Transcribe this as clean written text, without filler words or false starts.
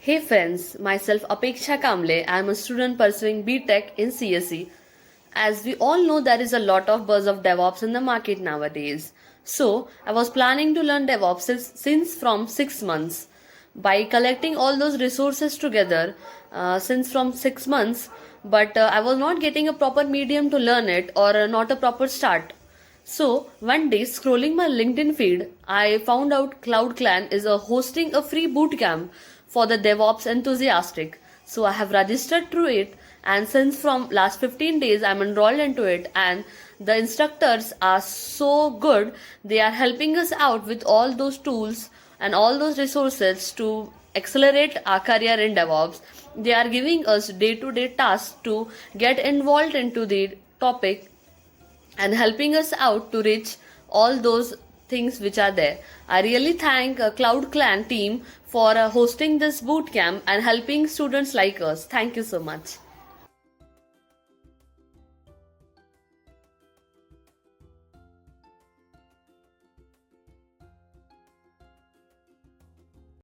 Hey friends, myself Apeksha Kamble. I am a student pursuing BTech in CSE. As we all know, there is a lot of buzz of DevOps in the market nowadays. So, I was planning to learn DevOps since from 6 months. By collecting all those resources together, since from 6 months, but I was not getting a proper medium to learn it or not a proper start. So one day scrolling my LinkedIn feed, I found out Cloudclan is hosting a free bootcamp for the DevOps enthusiastic. So I have registered through it, and since from last 15 days I'm enrolled into it, and the instructors are so good. They are helping us out with all those tools and all those resources to accelerate our career in DevOps. They are giving us day-to-day tasks to get involved into the topic and helping us out to reach all those things which are there. I really thank Cloud Clan team for hosting this bootcamp and helping students like us. Thank you so much.